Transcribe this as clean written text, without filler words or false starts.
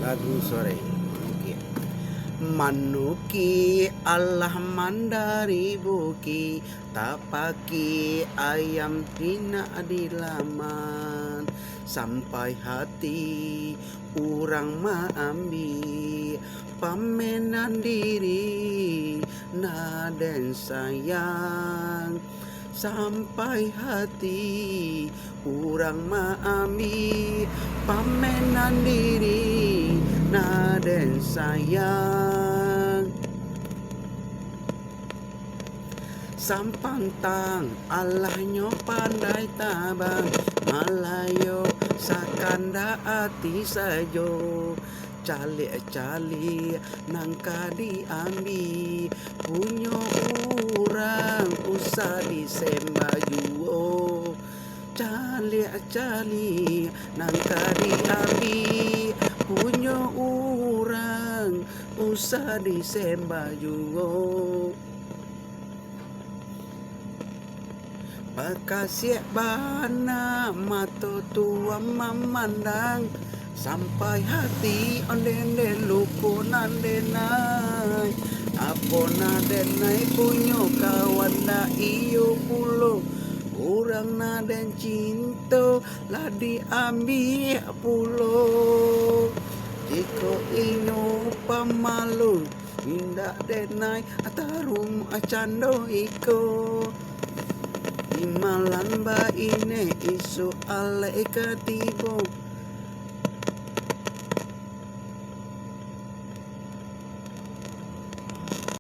lagu sore. Oke. Manuki Allah mandari buki, tapaki ayam hina di laman, sampai hati orang maambi pamenan diri naden sayang, sampai hati orang maambi pamenan diri naden sayang. Sampantang Allah nyo pandai tabang, Malayo sakanda ati sajo, cali nangka diambi, punyo urang usah disembah juo, cali nangka diambi, punyo urang usah disembah juo. Pakasih bana mato tua memandang, sampai hati onden luku nandenai, apo nadenai punyo kawan da iyo pulo, orang naden cinto lah diambil pulo, jiko ino pamalu indak denai atarum acando iko. Imalan ba ine isu alai ketibo,